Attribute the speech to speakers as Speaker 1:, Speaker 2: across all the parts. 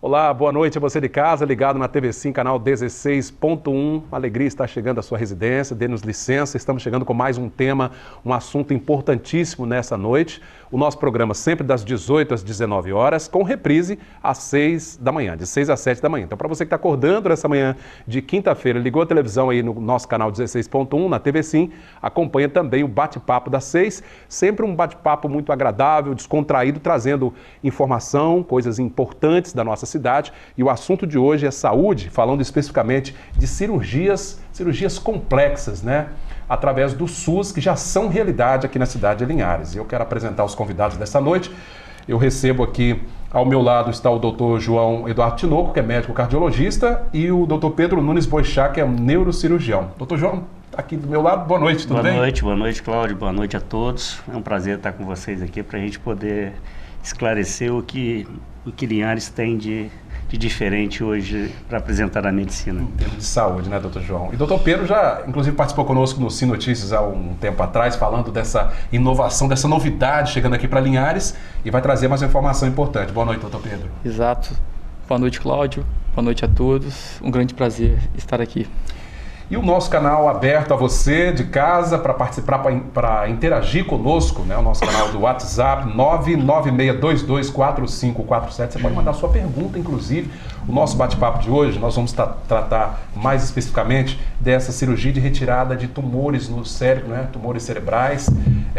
Speaker 1: Olá, boa noite a você de casa, ligado na TV5, canal 16.1. Alegria estar chegando à sua residência, dê-nos licença, estamos chegando com mais um tema, um assunto importantíssimo nessa noite. O nosso programa sempre das 18 às 19 horas, com reprise às 6 da manhã, de 6 às 7 da manhã. Então, para você que está acordando nessa manhã de quinta-feira, ligou a televisão aí no nosso canal 16.1, na TV5, acompanha também o bate-papo das 6, sempre um bate-papo muito agradável, descontraído, trazendo informação, coisas importantes da nossa cidade. E o assunto de hoje é saúde, falando especificamente de cirurgias complexas, né? Através do SUS, que já são realidade aqui na cidade de Linhares. E eu quero apresentar os convidados dessa noite. Eu recebo aqui, ao meu lado está o Dr. João Eduardo Tinoco, que é médico cardiologista, e o Dr. Pedro Nunes Boixá, que é neurocirurgião. Dr. João, aqui do meu lado, boa noite, tudo bem?
Speaker 2: Boa noite, Cláudio, boa noite a todos. É um prazer estar com vocês aqui para a gente poder esclarecer o que Linhares tem de diferente hoje para apresentar a medicina.
Speaker 1: Em termos de saúde, né, doutor João? E doutor Pedro já, inclusive, participou conosco no Sim Notícias há um tempo atrás, falando dessa inovação, dessa novidade chegando aqui para Linhares e vai trazer mais informação importante. Boa noite, doutor Pedro.
Speaker 3: Exato. Boa noite, Cláudio. Boa noite a todos. Um grande prazer estar aqui.
Speaker 1: E o nosso canal aberto a você de casa para participar, para interagir conosco, né? O nosso canal do WhatsApp 996224547. Você pode mandar sua pergunta, inclusive. O nosso bate-papo de hoje, nós vamos tratar mais especificamente dessa cirurgia de retirada de tumores no cérebro, né? Tumores cerebrais.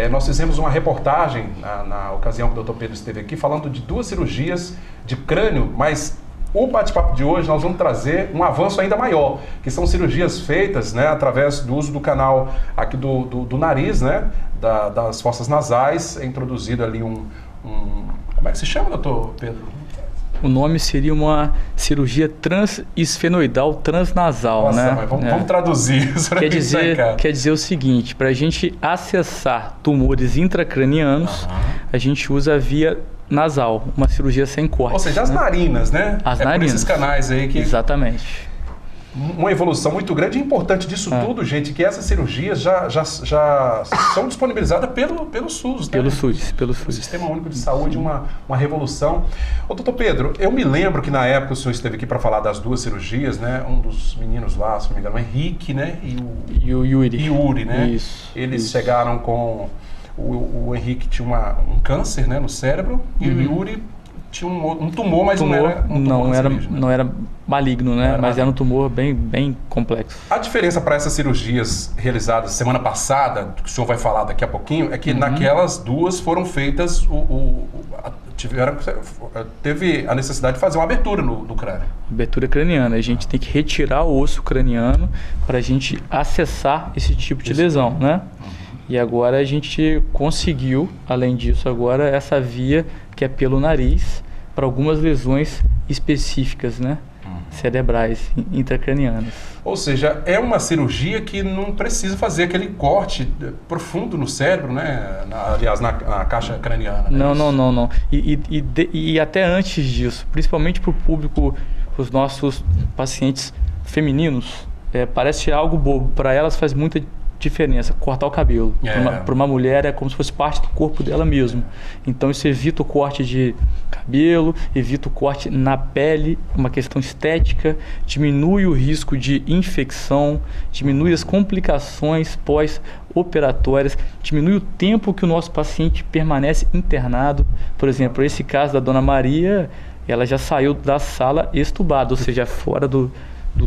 Speaker 1: Nós fizemos uma reportagem na ocasião que o Dr. Pedro esteve aqui, falando de duas cirurgias de crânio, mas o bate-papo de hoje nós vamos trazer um avanço ainda maior, que são cirurgias feitas, né, através do uso do canal aqui do nariz, né, das fossas nasais. É introduzido ali como é que se chama, doutor Pedro?
Speaker 3: O nome seria uma cirurgia transesfenoidal transnasal.
Speaker 1: Nossa,
Speaker 3: né?
Speaker 1: Mas vamos traduzir isso.
Speaker 3: Quer dizer o seguinte, para a gente acessar tumores intracranianos, a gente usa a via nasal, uma cirurgia sem corte.
Speaker 1: Ou seja, as narinas, né?
Speaker 3: As narinas.
Speaker 1: Por esses canais aí que...
Speaker 3: Exatamente.
Speaker 1: Uma evolução muito grande e importante disso tudo, gente, que essas cirurgias já são disponibilizadas pelo SUS, né?
Speaker 3: Pelo SUS.
Speaker 1: O Sistema Único de Saúde, uma revolução. Ô, doutor Pedro, eu me lembro que na época o senhor esteve aqui para falar das duas cirurgias, né? Um dos meninos lá, se não me engano, o Henrique, né?
Speaker 3: E o Yuri.
Speaker 1: Yuri, né?
Speaker 3: Isso.
Speaker 1: Eles chegaram com... O Henrique tinha um câncer, né, no cérebro, e o Yuri tinha um tumor, mas não era um tumor
Speaker 3: não era maligno, né? Mas era um tumor bem complexo.
Speaker 1: A diferença para essas cirurgias realizadas semana passada, que o senhor vai falar daqui a pouquinho, é que naquelas duas foram feitas, teve a necessidade de fazer uma abertura no crânio.
Speaker 3: Abertura craniana. A gente tem que retirar o osso craniano para a gente acessar esse tipo de lesão, né? E agora a gente conseguiu, além disso, agora essa via que é pelo nariz para algumas lesões específicas, né? Cerebrais, intracranianas.
Speaker 1: Ou seja, é uma cirurgia que não precisa fazer aquele corte profundo no cérebro, né? Aliás, na caixa craniana. Né?
Speaker 3: Não. E até antes disso, principalmente para o público, os nossos pacientes femininos, parece algo bobo. Para elas faz muita diferença, cortar o cabelo. Para uma mulher é como se fosse parte do corpo dela mesmo. Então isso evita o corte de cabelo, evita o corte na pele, uma questão estética, diminui o risco de infecção, diminui as complicações pós-operatórias, diminui o tempo que o nosso paciente permanece internado. Por exemplo, esse caso da Dona Maria, ela já saiu da sala extubada, ou seja, fora do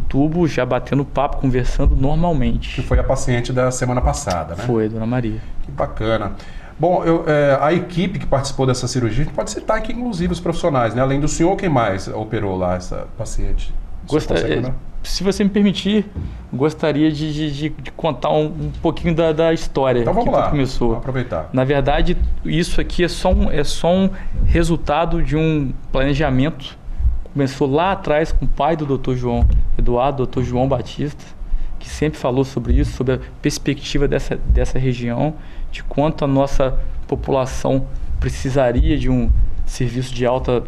Speaker 3: tubo, já batendo papo, conversando normalmente.
Speaker 1: Que foi a paciente da semana passada, né?
Speaker 3: Foi, Dona Maria.
Speaker 1: Que bacana. Bom, a equipe que participou dessa cirurgia, a gente pode citar aqui, inclusive, os profissionais, né? Além do senhor, quem mais operou lá essa paciente?
Speaker 3: Se você me permitir, gostaria de contar um pouquinho da história.
Speaker 1: Então vamos lá,
Speaker 3: começou.
Speaker 1: Vamos aproveitar.
Speaker 3: Na verdade, isso aqui é só um resultado de um planejamento. Começou lá atrás com o pai do Dr. João Eduardo, Dr. João Batista, que sempre falou sobre isso, sobre a perspectiva dessa região, de quanto a nossa população precisaria de um serviço de alta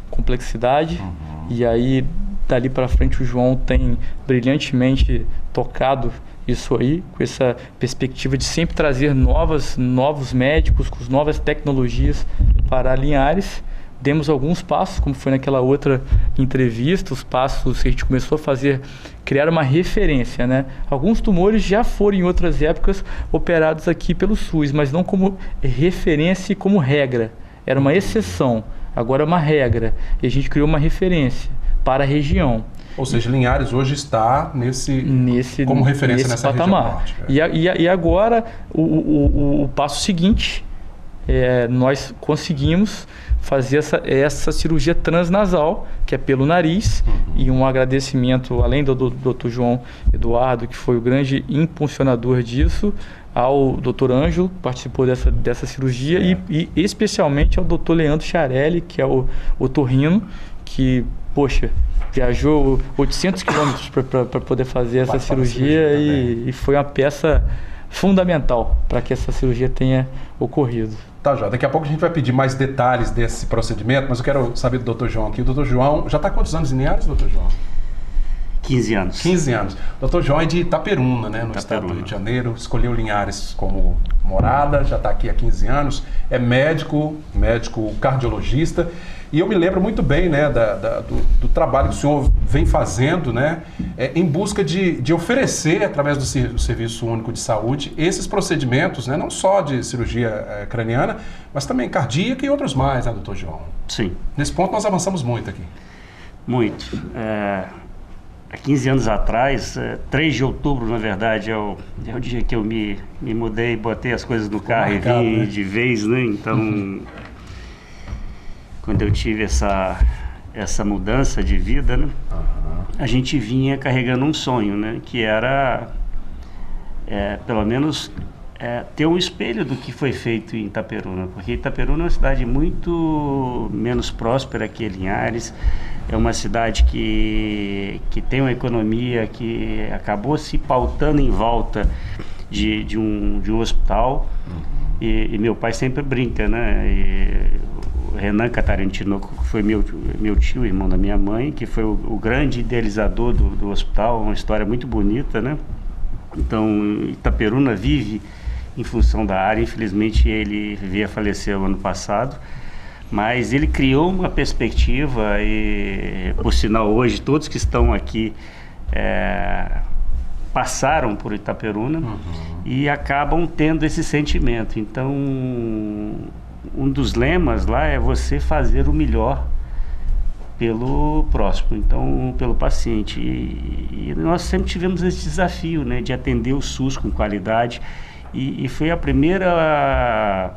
Speaker 3: complexidade. E aí, dali para frente, o João tem brilhantemente tocado isso aí, com essa perspectiva de sempre trazer novos médicos, com novas tecnologias para Linhares, demos alguns passos, como foi naquela outra entrevista, os passos que a gente começou a fazer, criar uma referência, né? Alguns tumores já foram em outras épocas operados aqui pelo SUS, mas não como referência e como regra. Era uma exceção, agora é uma regra. E a gente criou uma referência para a região.
Speaker 1: Ou seja, Linhares hoje está como referência nessa
Speaker 3: patamar.
Speaker 1: Região norte.
Speaker 3: E agora, o passo seguinte, nós conseguimos fazer essa cirurgia transnasal, que é pelo nariz, e um agradecimento, além do Dr. João Eduardo, que foi o grande impulsionador disso, ao Dr. Ângelo, que participou dessa cirurgia, e especialmente ao Dr. Leandro Chiarelli, que é o otorrino, que, poxa, viajou 800 quilômetros para poder fazer essa cirurgia e foi uma peça fundamental para que essa cirurgia tenha ocorrido.
Speaker 1: Tá, João. Daqui a pouco a gente vai pedir mais detalhes desse procedimento, mas eu quero saber do Dr. João aqui. O Dr. João já está há quantos anos em Linhares, Dr. João?
Speaker 2: 15 anos.
Speaker 1: 15 anos. O Dr. João é de Itaperuna, né, no estado do Rio de Janeiro. Escolheu Linhares como morada, já está aqui há 15 anos. É médico cardiologista. E eu me lembro muito bem, né, do trabalho que o senhor vem fazendo, né, em busca de oferecer, através do Serviço Único de Saúde, esses procedimentos, né, não só de cirurgia craniana, mas também cardíaca e outros mais, né, doutor João?
Speaker 2: Sim.
Speaker 1: Nesse ponto nós avançamos muito aqui.
Speaker 2: Muito. Há 15 anos atrás, 3 de outubro, na verdade, é o dia que eu me mudei, botei as coisas no carro e vim, né, de vez, né, então... Quando eu tive essa mudança de vida, né, a gente vinha carregando um sonho, né, que era, pelo menos, ter um espelho do que foi feito em Itaperuna, porque Itaperuna é uma cidade muito menos próspera que Linhares, é uma cidade que tem uma economia que acabou se pautando em volta de um hospital, e meu pai sempre brinca, né, Renan Catarantino, que foi meu tio, irmão da minha mãe, que foi o grande idealizador do hospital, uma história muito bonita, né? Então, Itaperuna vive em função da área. Infelizmente, ele veio a falecer o ano passado, mas ele criou uma perspectiva e, por sinal, hoje, todos que estão aqui passaram por Itaperuna e acabam tendo esse sentimento. Então, um dos lemas lá é você fazer o melhor pelo próximo, então pelo paciente. E nós sempre tivemos esse desafio, né, de atender o SUS com qualidade, e foi a primeira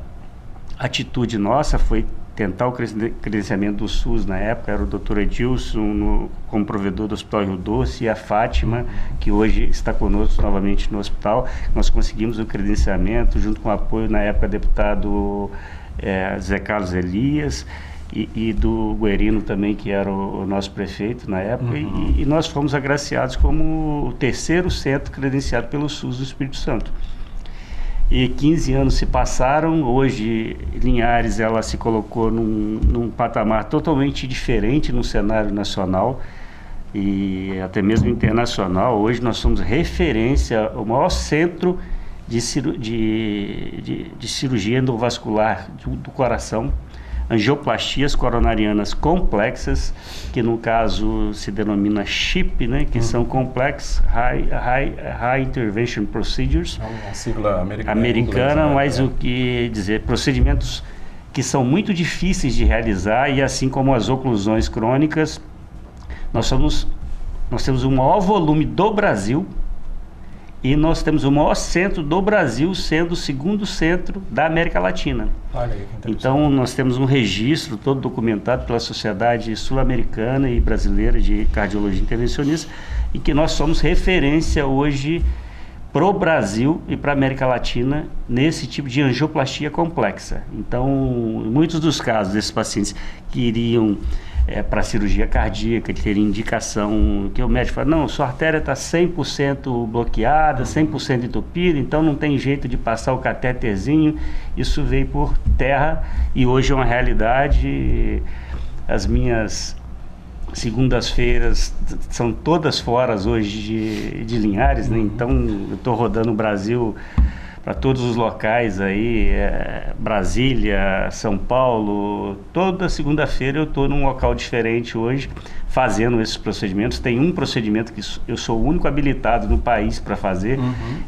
Speaker 2: atitude nossa, foi tentar o credenciamento do SUS. Na época era o Dr. Edilson como provedor do Hospital Rio Doce, e a Fátima, que hoje está conosco novamente no hospital. Nós conseguimos o credenciamento junto com o apoio, na época, deputado Zé Carlos Elias e do Guerino também, que era o nosso prefeito na época, e nós fomos agraciados como o 3º centro credenciado pelo SUS do Espírito Santo. E 15 anos se passaram. Hoje Linhares ela se colocou num patamar totalmente diferente no cenário nacional e até mesmo internacional. Hoje nós somos referência, o maior centro de cirurgia endovascular do coração, angioplastias coronarianas complexas, que no caso se denomina CHIP, né, que são Complex High Intervention Procedures,
Speaker 1: uma sigla americana,
Speaker 2: inglês, né? Mas o que dizer, procedimentos que são muito difíceis de realizar, e assim como as oclusões crônicas, nós temos o maior volume do Brasil. E nós temos o maior centro do Brasil, sendo o 2º centro da América Latina.
Speaker 1: Olha aí, que
Speaker 2: então, nós temos um registro todo documentado pela Sociedade Sul-Americana e Brasileira de Cardiologia Intervencionista, e que nós somos referência hoje para o Brasil e para a América Latina nesse tipo de angioplastia complexa. Então, em muitos dos casos desses pacientes que iriam para cirurgia cardíaca, de ter indicação que o médico fala, não, sua artéria está 100% bloqueada, 100% entupida, então não tem jeito de passar o catéterzinho. Isso veio por terra e hoje é uma realidade. As minhas segundas-feiras são todas fora hoje de Linhares, né? Então eu estou rodando o Brasil para todos os locais aí, Brasília, São Paulo. Toda segunda-feira eu estou num local diferente hoje, fazendo esses procedimentos. Tem um procedimento que eu sou o único habilitado no país para fazer.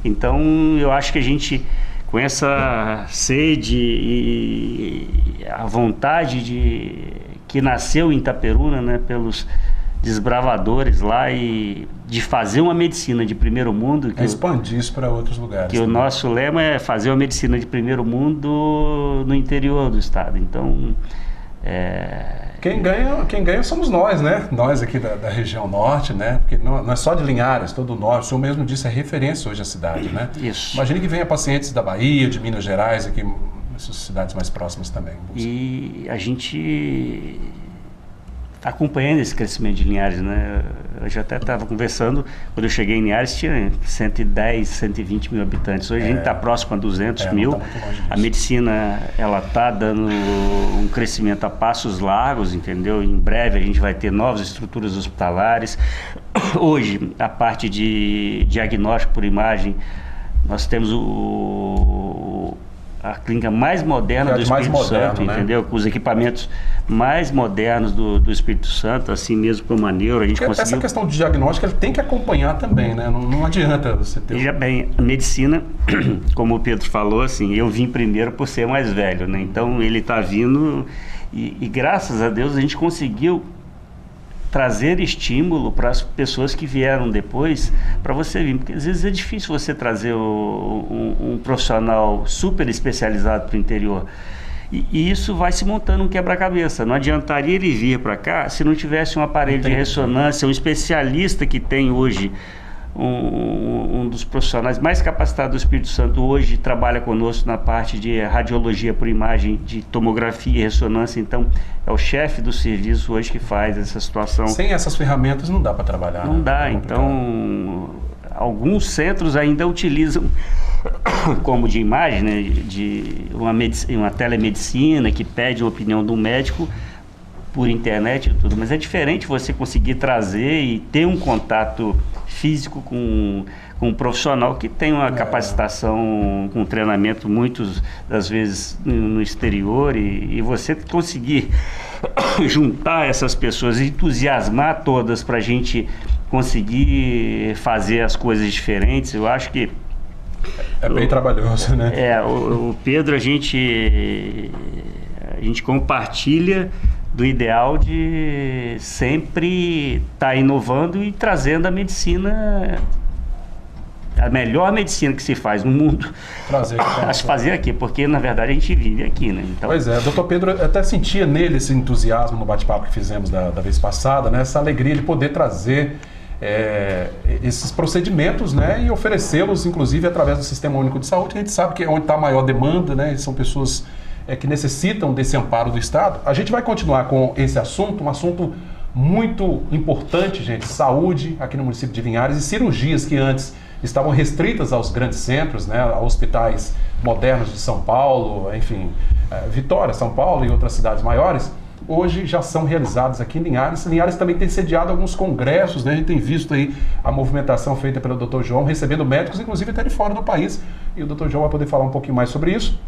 Speaker 2: Então eu acho que a gente, com essa sede e a vontade que nasceu em Itaperuna, né, pelos desbravadores lá, e de fazer uma medicina de primeiro mundo.
Speaker 1: Expandir isso para outros lugares.
Speaker 2: Que o nosso lema é fazer uma medicina de primeiro mundo no interior do estado. Então,
Speaker 1: quem ganha somos nós, né? Nós aqui da região norte, né? Porque não é só de Linhares, todo o norte. O senhor mesmo disse, é referência hoje a cidade, né?
Speaker 2: Isso.
Speaker 1: Imagine que venha pacientes da Bahia, de Minas Gerais, aqui, essas cidades mais próximas também.
Speaker 2: E a gente está acompanhando esse crescimento de Linhares, né? Eu já até estava conversando, quando eu cheguei em Linhares tinha 110, 120 mil habitantes. Hoje a gente está próximo a 200 mil.
Speaker 1: Tá muito longe disso.
Speaker 2: A medicina, ela está dando um crescimento a passos largos, entendeu? Em breve a gente vai ter novas estruturas hospitalares. Hoje, a parte de diagnóstico por imagem, nós temos a clínica mais moderna do Espírito Santo, né? Entendeu? Com os equipamentos mais modernos do Espírito Santo, assim mesmo como a neuro, a gente conseguiu...
Speaker 1: Essa questão de diagnóstico, ele tem que acompanhar também, né? Não adianta você ter...
Speaker 2: Veja bem, a medicina, como o Pedro falou, assim, eu vim primeiro por ser mais velho, né? Então ele está vindo e graças a Deus a gente conseguiu trazer estímulo para as pessoas que vieram depois, para você vir, porque às vezes é difícil você trazer um profissional super especializado para o interior, e isso vai se montando um quebra-cabeça. Não adiantaria ele vir para cá se não tivesse um aparelho de ressonância, um especialista que tem hoje, um dos profissionais mais capacitados do Espírito Santo hoje trabalha conosco na parte de radiologia por imagem, de tomografia e ressonância. Então é o chefe do serviço hoje que faz essa situação.
Speaker 1: Sem essas ferramentas não dá para trabalhar.
Speaker 2: Não dá. Então alguns centros ainda utilizam como de imagem, né, de uma telemedicina que pede a opinião do médico por internet e tudo, mas é diferente você conseguir trazer e ter um contato físico com um profissional que tem uma capacitação, com treinamento muitas das vezes no exterior, e você conseguir juntar essas pessoas, entusiasmar todas para a gente conseguir fazer as coisas diferentes. Eu acho que
Speaker 1: é bem trabalhoso, né?
Speaker 2: O Pedro, a gente compartilha do ideal de sempre estar inovando e trazendo a medicina, a melhor medicina que se faz no mundo, fazer aqui, porque na verdade a gente vive aqui, né? Então...
Speaker 1: Pois é, doutor Pedro, eu até sentia nele esse entusiasmo no bate-papo que fizemos da vez passada, né? Essa alegria de poder trazer esses procedimentos, né? E oferecê-los, inclusive, através do Sistema Único de Saúde. A gente sabe que é onde está a maior demanda, né? São pessoas que necessitam desse amparo do Estado. A gente vai continuar com esse assunto, um assunto muito importante, gente, saúde aqui no município de Linhares, e cirurgias que antes estavam restritas aos grandes centros, né, a hospitais modernos de São Paulo, enfim, Vitória, São Paulo e outras cidades maiores, hoje já são realizadas aqui em Linhares. Linhares também tem sediado alguns congressos, né? A gente tem visto aí a movimentação feita pelo Dr. João, recebendo médicos, inclusive até de fora do país, e o Dr. João vai poder falar um pouquinho mais sobre isso.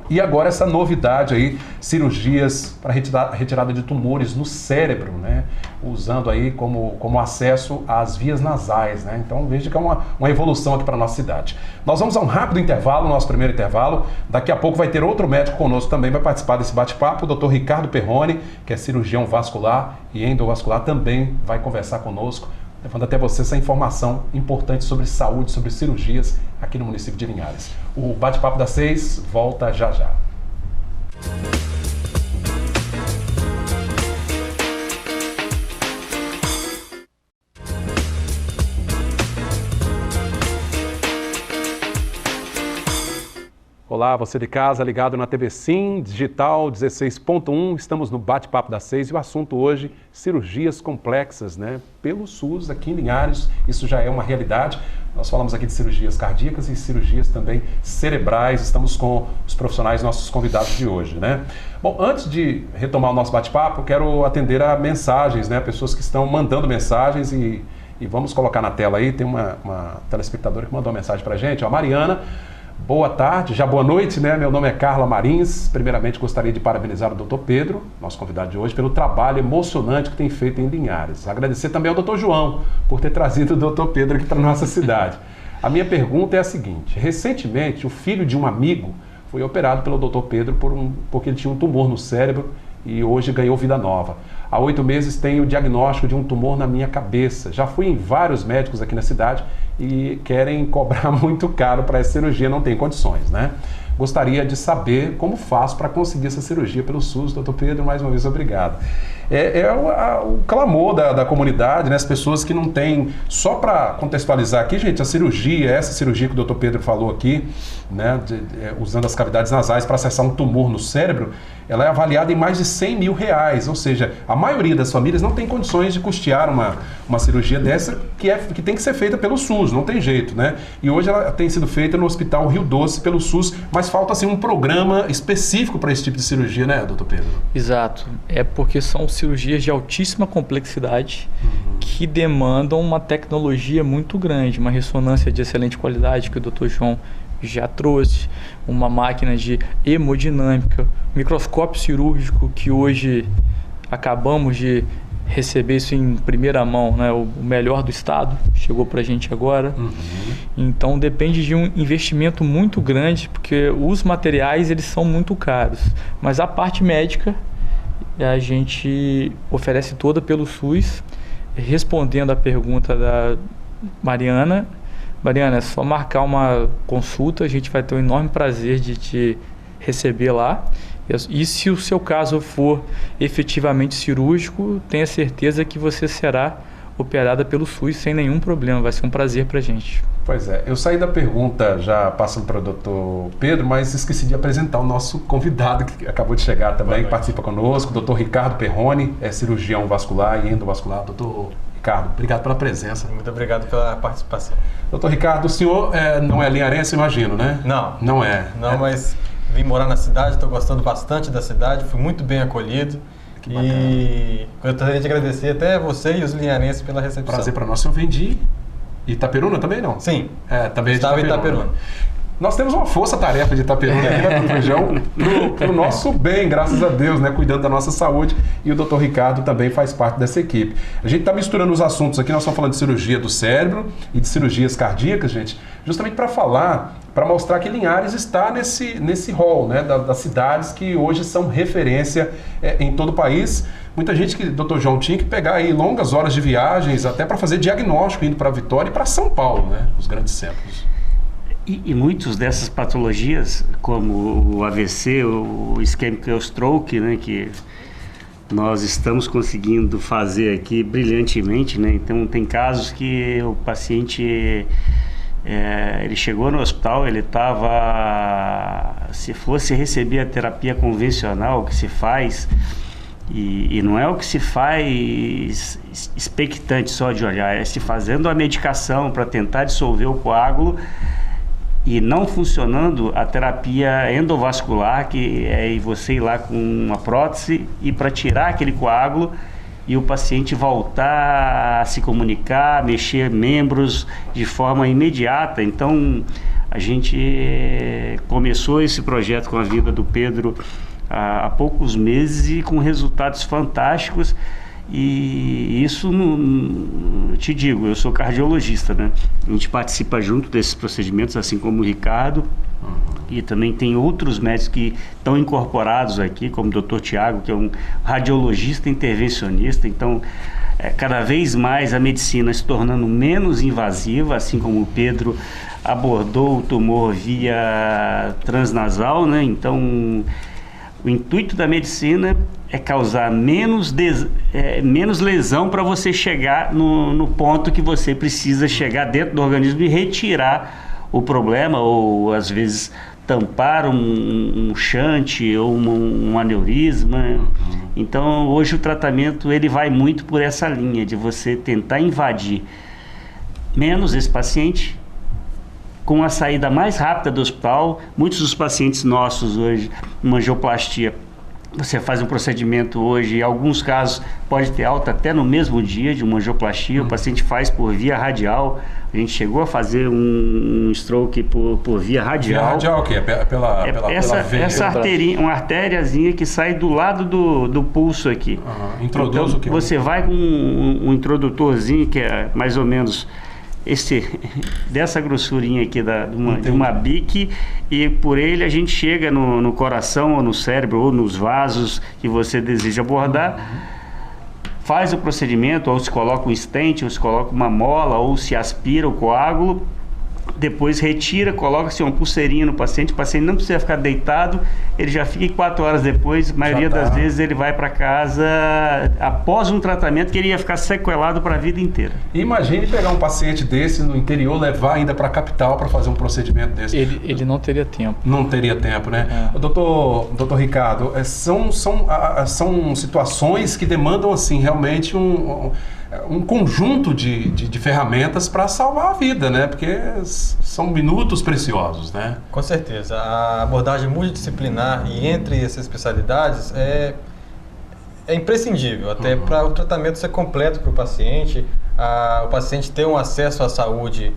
Speaker 1: E agora essa novidade aí, cirurgias para retirada de tumores no cérebro, né? Usando aí como acesso às vias nasais, né? Então veja que é uma evolução aqui para a nossa cidade. Nós vamos a um rápido intervalo, nosso primeiro intervalo. Daqui a pouco vai ter outro médico conosco também, vai participar desse bate-papo, o Dr. Ricardo Perrone, que é cirurgião vascular e endovascular, também vai conversar conosco, levando até você essa informação importante sobre saúde, sobre cirurgias aqui no município de Linhares. O Bate-Papo das 6 volta já já. Olá, você de casa, ligado na TV Sim, Digital 16.1, estamos no Bate-Papo das 6 e o assunto hoje, cirurgias complexas, né? Pelo SUS aqui em Linhares, isso já é uma realidade. Nós falamos aqui de cirurgias cardíacas e cirurgias também cerebrais, estamos com os profissionais, nossos convidados de hoje, né? Bom, antes de retomar o nosso bate-papo, quero atender a mensagens, né? Pessoas que estão mandando mensagens e vamos colocar na tela aí, tem uma telespectadora que mandou uma mensagem pra gente, a Mariana. Boa tarde, já boa noite, né? Meu nome é Carla Marins. Primeiramente, gostaria de parabenizar o Dr. Pedro, nosso convidado de hoje, pelo trabalho emocionante que tem feito em Linhares. Agradecer também ao Dr. João por ter trazido o Dr. Pedro aqui para a nossa cidade. A minha pergunta é a seguinte: recentemente, o filho de um amigo foi operado pelo Dr. Pedro porque ele tinha um tumor no cérebro e hoje ganhou vida nova. Há 8 meses tenho o diagnóstico de um tumor na minha cabeça. Já fui em vários médicos aqui na cidade e querem cobrar muito caro para essa cirurgia, não tem condições, né? Gostaria de saber como faço para conseguir essa cirurgia pelo SUS. Dr. Pedro, mais uma vez, obrigado. O clamor da comunidade, né? As pessoas que não têm... Só para contextualizar aqui, gente, essa cirurgia que o Dr. Pedro falou aqui, né? Usando as cavidades nasais para acessar um tumor no cérebro, ela é avaliada em mais de R$100 mil, ou seja, a maioria das famílias não tem condições de custear uma cirurgia dessa que tem que ser feita pelo SUS, não tem jeito, né? E hoje ela tem sido feita no Hospital Rio Doce pelo SUS, mas falta assim um programa específico para esse tipo de cirurgia, né, doutor Pedro?
Speaker 3: Exato, é porque são cirurgias de altíssima complexidade que demandam uma tecnologia muito grande, uma ressonância de excelente qualidade que o Dr. João já trouxe, uma máquina de hemodinâmica, microscópio cirúrgico que hoje acabamos de receber isso em primeira mão, né? O melhor do estado chegou para a gente agora. Então depende de um investimento muito grande, porque os materiais eles são muito caros, mas a parte médica a gente oferece toda pelo SUS. Respondendo à pergunta da Mariana, é só marcar uma consulta, a gente vai ter um enorme prazer de te receber lá. E se o seu caso for efetivamente cirúrgico, tenha certeza que você será operada pelo SUS sem nenhum problema. Vai ser um prazer para a gente.
Speaker 1: Pois é, eu saí da pergunta já passando para o doutor Pedro, mas esqueci de apresentar o nosso convidado que acabou de chegar também, que participa conosco, o doutor Ricardo Perrone, é cirurgião vascular e endovascular. Doutor Ricardo, obrigado pela presença.
Speaker 4: Muito obrigado pela participação.
Speaker 1: Doutor Ricardo, o senhor não é linharense, imagino, né?
Speaker 4: Não.
Speaker 1: Não é?
Speaker 4: Não, mas vim morar na cidade, estou gostando bastante da cidade, fui muito bem acolhido. E eu gostaria de agradecer até você e os linharenses pela recepção.
Speaker 1: Prazer para nós. O senhor vem de Itaperuna também, não?
Speaker 4: Sim.
Speaker 1: Também
Speaker 4: estava em Itaperuna.
Speaker 1: Nós temos uma força-tarefa de Itaperuna aqui, né, doutor João, pro nosso bem, graças a Deus, né, cuidando da nossa saúde, e o doutor Ricardo também faz parte dessa equipe. A gente está misturando os assuntos aqui, nós estamos falando de cirurgia do cérebro e de cirurgias cardíacas, gente, justamente para mostrar que Linhares está nesse rol, né, das cidades que hoje são referência em todo o país. Muita gente que, doutor João, tinha que pegar aí longas horas de viagens até para fazer diagnóstico, indo para Vitória e para São Paulo, né, os grandes centros.
Speaker 2: E muitas dessas patologias, como o AVC, o ischemic stroke, né, que nós estamos conseguindo fazer aqui brilhantemente, né? Então tem casos que o paciente ele chegou no hospital, ele estava, se fosse receber a terapia convencional que se faz, e não é o que se faz expectante só de olhar, é se fazendo a medicação para tentar dissolver o coágulo. E não funcionando a terapia endovascular, que é você ir lá com uma prótese e para tirar aquele coágulo e o paciente voltar a se comunicar, mexer membros de forma imediata. Então, a gente começou esse projeto com a vinda do Pedro há poucos meses e com resultados fantásticos. E isso, eu te digo, eu sou cardiologista, né? A gente participa junto desses procedimentos, assim como o Ricardo, e também tem outros médicos que estão incorporados aqui, como o Dr. Tiago, que é um radiologista intervencionista. Então, cada vez mais a medicina se tornando menos invasiva, assim como o Pedro abordou o tumor via transnasal, né? Então, o intuito da medicina é causar menos lesão para você chegar no ponto que você precisa chegar dentro do organismo e retirar o problema, ou às vezes tampar um shunt ou um aneurisma. Então hoje o tratamento ele vai muito por essa linha de você tentar invadir menos esse paciente com a saída mais rápida do hospital. Muitos dos pacientes nossos hoje, uma angioplastia, Você faz um procedimento hoje, em alguns casos pode ter alta até no mesmo dia de uma angioplastia, o paciente faz por via radial. A gente chegou a fazer um stroke por via radial.
Speaker 1: Via radial o quê? Pela veia?
Speaker 2: Essa artéria, uma artériazinha que sai do lado do pulso aqui.
Speaker 1: Introduz
Speaker 2: então,
Speaker 1: o quê?
Speaker 2: Você vai com um introdutorzinho que é mais ou menos dessa grossurinha aqui de uma bique, e por ele a gente chega no coração ou no cérebro ou nos vasos que você deseja abordar, faz o procedimento, ou se coloca um stent, ou se coloca uma mola, ou se aspira o coágulo, depois retira, coloca-se uma pulseirinha no paciente, o paciente não precisa ficar deitado, ele já fica 4 horas depois, a maioria das vezes ele vai para casa após um tratamento que ele ia ficar sequelado para a vida inteira.
Speaker 1: Imagine pegar um paciente desse no interior, levar ainda para a capital para fazer um procedimento desse.
Speaker 3: Ele não teria tempo.
Speaker 1: Não teria tempo, né? Doutor Ricardo, são situações que demandam assim realmente um conjunto de ferramentas para salvar a vida, né? Porque são minutos preciosos, né?
Speaker 4: Com certeza. A abordagem multidisciplinar e entre essas especialidades é imprescindível, até para o tratamento ser completo para o paciente ter um acesso à saúde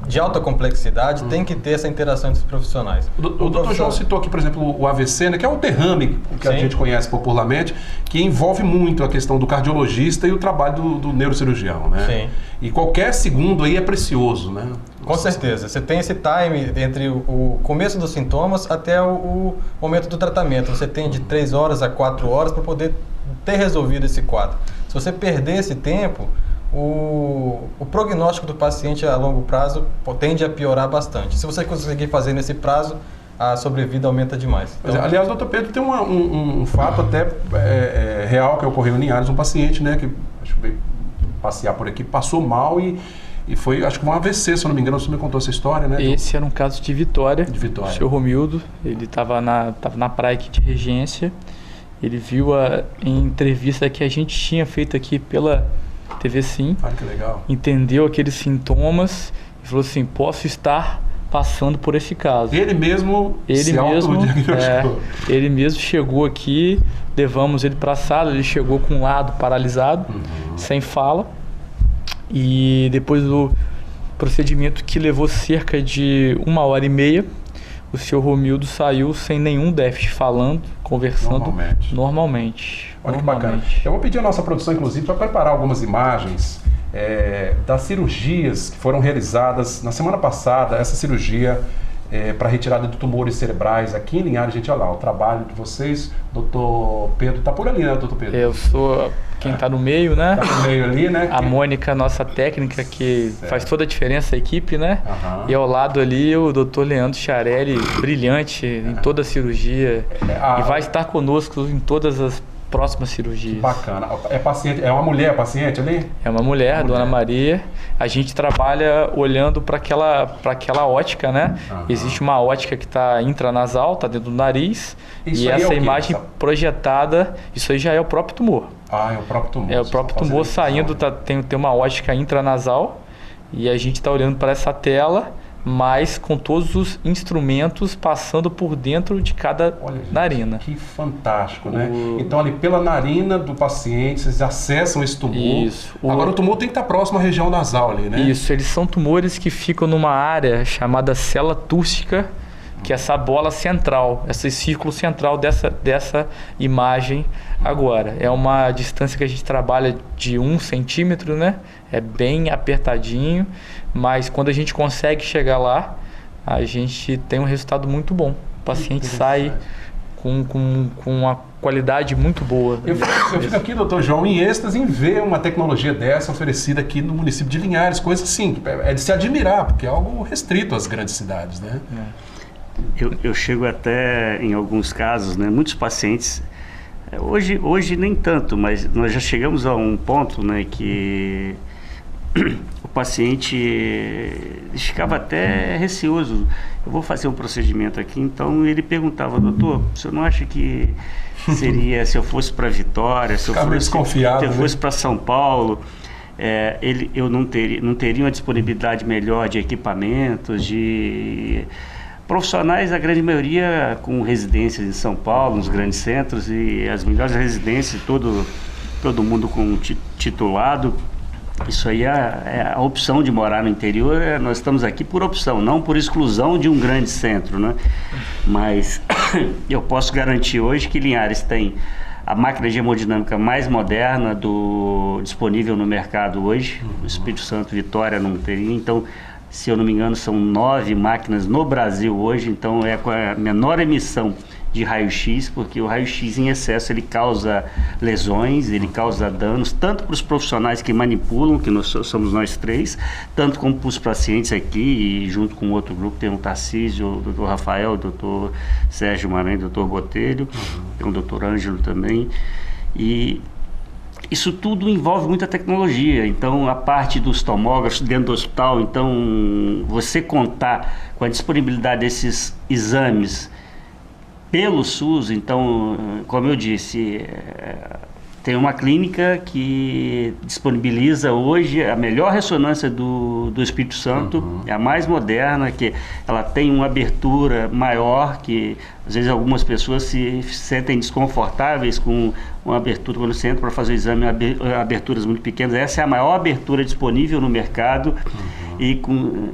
Speaker 4: de alta complexidade, tem que ter essa interação entre os profissionais.
Speaker 1: O doutor João citou aqui, por exemplo, o AVC, né, que é o derrame que a gente conhece popularmente, que envolve muito a questão do cardiologista e o trabalho do neurocirurgião, né? Sim. E qualquer segundo aí é precioso, né?
Speaker 4: Com certeza. Você tem esse time entre o começo dos sintomas até o momento do tratamento. Você tem de 3 horas a 4 horas para poder ter resolvido esse quadro. Se você perder esse tempo, o prognóstico do paciente a longo prazo tende a piorar bastante. Se você conseguir fazer nesse prazo, a sobrevida aumenta demais.
Speaker 1: Então, aliás, o doutor Pedro tem um fato até real que ocorreu em Linhares, um paciente, né, que acho que veio passear por aqui, passou mal e foi, acho que um AVC, se eu não me engano, você me contou essa história, né?
Speaker 3: Esse era um caso de Vitória. O senhor Romildo, ele estava na praia aqui de Regência, ele viu em entrevista que a gente tinha feito aqui pela TV Sim.
Speaker 1: Olha que legal.
Speaker 3: Entendeu aqueles sintomas e falou assim, posso estar passando por esse caso.
Speaker 1: Ele mesmo autodiagnosticou.
Speaker 3: Ele mesmo chegou aqui, levamos ele para a sala, ele chegou com um lado paralisado, sem fala, e depois do procedimento que levou cerca de 1h30, o senhor Romildo saiu sem nenhum déficit, falando, conversando normalmente.
Speaker 1: Olha que bacana. Eu vou pedir a nossa produção, inclusive, para preparar algumas imagens das cirurgias que foram realizadas na semana passada. Essa cirurgia para retirada de tumores cerebrais aqui em Linhares. Gente, olha lá, o trabalho de vocês. Doutor Pedro, tá por ali, né, doutor Pedro?
Speaker 3: Eu sou quem está no meio, né?
Speaker 1: Tá no meio ali, né?
Speaker 3: A Mônica, nossa técnica, que faz toda a diferença, a equipe, né? E ao lado ali o doutor Leandro Charelli, brilhante em toda a cirurgia. E vai estar conosco em todas as próximas cirurgias.
Speaker 1: Bacana. É uma mulher paciente ali?
Speaker 3: É uma mulher, Dona Maria. A gente trabalha olhando para aquela ótica, né? Existe uma ótica que está intranasal, está dentro do nariz. Isso e essa imagem projetada, isso aí já é o próprio tumor.
Speaker 1: Ah, é o próprio tumor.
Speaker 3: É o próprio tumor saindo, tem uma ótica intranasal e a gente está olhando para essa tela, mas com todos os instrumentos passando por dentro de cada narina.
Speaker 1: Que fantástico, né? Então ali pela narina do paciente, vocês acessam esse tumor.
Speaker 3: Isso.
Speaker 1: Agora o tumor tem que estar próximo à região nasal ali, né?
Speaker 3: Isso, eles são tumores que ficam numa área chamada célula túrcica, que é essa bola central, esse círculo central dessa imagem agora. É uma distância que a gente trabalha de 1 centímetro, né? É bem apertadinho, mas quando a gente consegue chegar lá, a gente tem um resultado muito bom. O paciente sai com uma qualidade muito boa.
Speaker 1: Eu fico aqui, doutor João, em êxtase em ver uma tecnologia dessa oferecida aqui no município de Linhares, coisa assim, é de se admirar, porque é algo restrito às grandes cidades, né?
Speaker 2: Eu chego até, em alguns casos, né, muitos pacientes, hoje nem tanto, mas nós já chegamos a um ponto, né, que o paciente ficava até receoso. Eu vou fazer um procedimento aqui, então ele perguntava, doutor, o senhor não acha que seria, se eu fosse para Vitória, se eu fosse para São Paulo, eu não teria uma disponibilidade melhor de equipamentos, Profissionais, a grande maioria com residências em São Paulo, nos grandes centros, e as melhores residências, todo mundo com titulado. Isso aí é a opção de morar no interior. Nós estamos aqui por opção, não por exclusão de um grande centro, né? Mas eu posso garantir hoje que Linhares tem a máquina de hemodinâmica mais moderna disponível no mercado hoje. O Espírito Santo, Vitória não teria. Então, se eu não me engano, são 9 máquinas no Brasil hoje. Então, é com a menor emissão de raio-x, porque o raio-x em excesso ele causa lesões, ele causa danos, tanto para os profissionais que manipulam, que somos nós 3, tanto como para os pacientes aqui, e junto com outro grupo, tem o Tarcísio, o Dr. Rafael, o Dr. Sérgio Maranhão, o Dr. Botelho, tem o Dr. Ângelo também, e isso tudo envolve muita tecnologia. Então, a parte dos tomógrafos dentro do hospital, então, você contar com a disponibilidade desses exames pelo SUS, então, como eu disse, tem uma clínica que disponibiliza hoje a melhor ressonância do Espírito Santo, é a mais moderna, que ela tem uma abertura maior, que às vezes algumas pessoas se sentem desconfortáveis com uma abertura quando você entra para fazer o exame, aberturas muito pequenas. Essa é a maior abertura disponível no mercado, e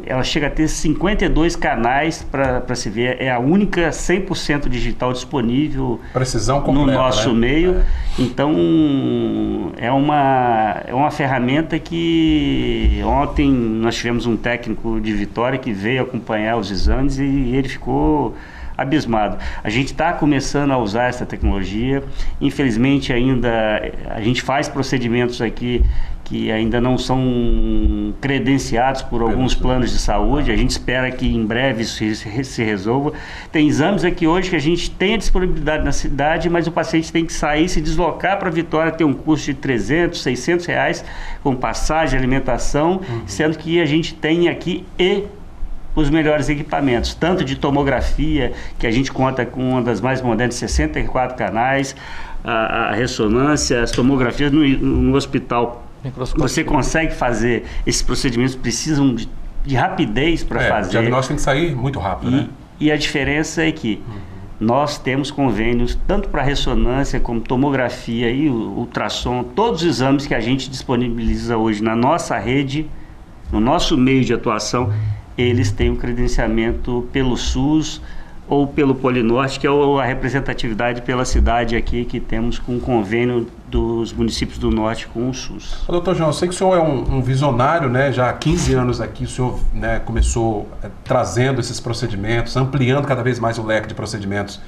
Speaker 2: ela chega a ter 52 canais para se ver. É a única 100% digital disponível.
Speaker 1: Precisão completa,
Speaker 2: no nosso meio. Então, é uma ferramenta que ontem nós tivemos um técnico de Vitória que veio acompanhar os exames e ele ficou abismado. A gente está começando a usar essa tecnologia. Infelizmente, ainda a gente faz procedimentos aqui que ainda não são credenciados por alguns planos de saúde. A gente espera que em breve isso se resolva. Tem exames aqui hoje que a gente tem a disponibilidade na cidade, mas o paciente tem que sair, se deslocar para Vitória, ter um custo de 300, 600 reais com passagem, alimentação, sendo que a gente tem aqui os melhores equipamentos, tanto de tomografia, que a gente conta com uma das mais modernas, 64 canais, a ressonância, as tomografias no hospital. Você consegue fazer esses procedimentos, precisam de rapidez para fazer.
Speaker 1: O diagnóstico tem que sair muito rápido, né?
Speaker 2: E a diferença é que nós temos convênios tanto para ressonância como tomografia e ultrassom, todos os exames que a gente disponibiliza hoje na nossa rede, no nosso meio de atuação, eles têm o credenciamento pelo SUS ou pelo Polinorte, que é a representatividade pela cidade aqui que temos com o convênio dos municípios do Norte com o SUS.
Speaker 1: Doutor João, eu sei que o senhor é um visionário, né? Já há 15 anos aqui o senhor, né, começou trazendo esses procedimentos, ampliando cada vez mais o leque de procedimentos,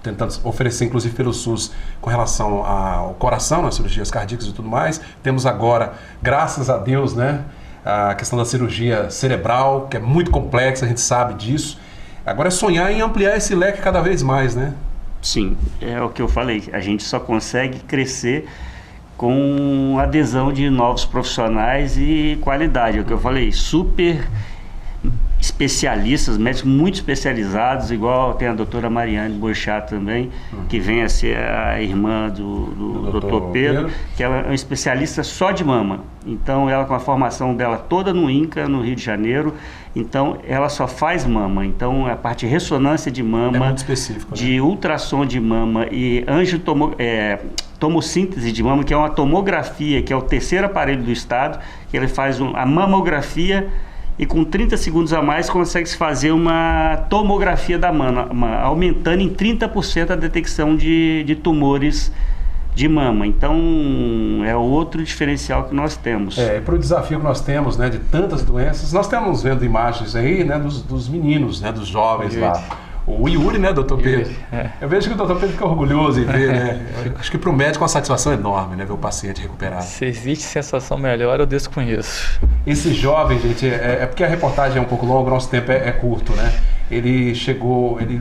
Speaker 1: tentando oferecer, inclusive pelo SUS, com relação ao coração, nas cirurgias cardíacas e tudo mais. Temos agora, graças a Deus, né, a questão da cirurgia cerebral, que é muito complexa, a gente sabe disso. Agora é sonhar em ampliar esse leque cada vez mais, né?
Speaker 2: Sim, é o que eu falei. A gente só consegue crescer com adesão de novos profissionais e qualidade. É o que eu falei, super especialistas, médicos muito especializados, igual tem a doutora Mariane Boechat também, que vem a ser a irmã do Dr. Pedro, que ela é uma especialista só de mama. Então, ela com a formação dela toda no INCA, no Rio de Janeiro, então ela só faz mama. Então, a parte de ressonância de mama,
Speaker 1: é muito específico, né?
Speaker 2: De ultrassom de mama e tomossíntese de mama, que é uma tomografia, que é o terceiro aparelho do estado, que ele faz a mamografia, e com 30 segundos a mais consegue-se fazer uma tomografia da mama, aumentando em 30% a detecção de tumores de mama. Então, é outro diferencial que nós temos.
Speaker 1: Para o desafio que nós temos, né, de tantas doenças, nós estamos vendo imagens aí, né, dos meninos, né, dos jovens lá. O Yuri, né, doutor Pedro? Eu vejo que o doutor Pedro fica orgulhoso em ver, né? Acho que para o médico é uma satisfação enorme, né, ver o paciente recuperado.
Speaker 3: Se existe sensação melhor, eu desconheço.
Speaker 1: Esse jovem, gente, é porque a reportagem é um pouco longa, o nosso tempo é curto, né? Ele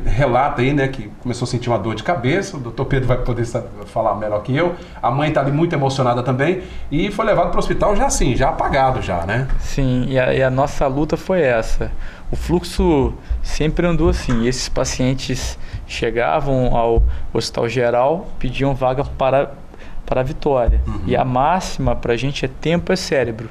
Speaker 1: relata aí, né, que começou a sentir uma dor de cabeça, o doutor Pedro vai poder falar melhor que eu, a mãe está ali muito emocionada também, e foi levado para o hospital já assim, já apagado já, né?
Speaker 3: Sim, e a nossa luta foi essa. O fluxo sempre andou assim, esses pacientes chegavam ao hospital geral, pediam vaga para a Vitória, e a máxima para a gente é tempo é cérebro.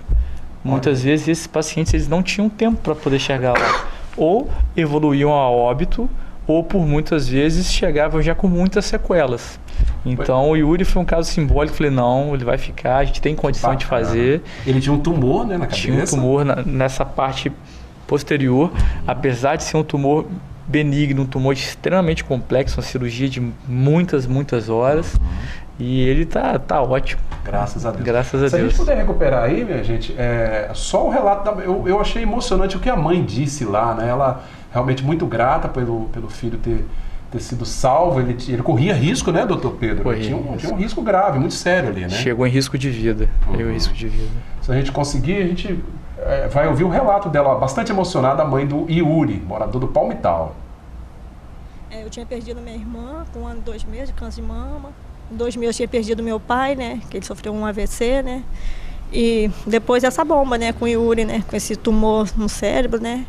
Speaker 3: Muitas vezes esses pacientes eles não tinham tempo para poder chegar lá. ou evoluíam a óbito, ou por muitas vezes chegavam já com muitas sequelas. Então o Yuri foi um caso simbólico, falei, não, ele vai ficar, a gente tem condição de fazer.
Speaker 1: Ele tinha um tumor, né, na cabeça?
Speaker 3: Tinha um tumor nessa parte posterior, apesar de ser um tumor benigno, um tumor extremamente complexo, uma cirurgia de muitas horas, e ele tá ótimo.
Speaker 1: Graças a Deus.
Speaker 3: Graças a
Speaker 1: Se
Speaker 3: Deus.
Speaker 1: A gente puder recuperar aí, minha gente, só o relato eu achei emocionante o que a mãe disse lá, né? Ela realmente muito grata pelo filho ter sido salvo. Ele corria risco, né, doutor Pedro? Tinha um risco grave, muito sério ali, né?
Speaker 3: Chegou em risco de vida. Chegou em risco de vida.
Speaker 1: Se a gente conseguir, a gente vai ouvir o relato dela, bastante emocionada, a mãe do Yuri, morador do Palmital.
Speaker 5: Eu tinha perdido minha irmã com 1 ano e 2 meses de câncer de mama. Em 2000 eu tinha perdido meu pai, né? Que ele sofreu um AVC, né? E depois essa bomba, né? Com o Yuri, né? Com esse tumor no cérebro, né?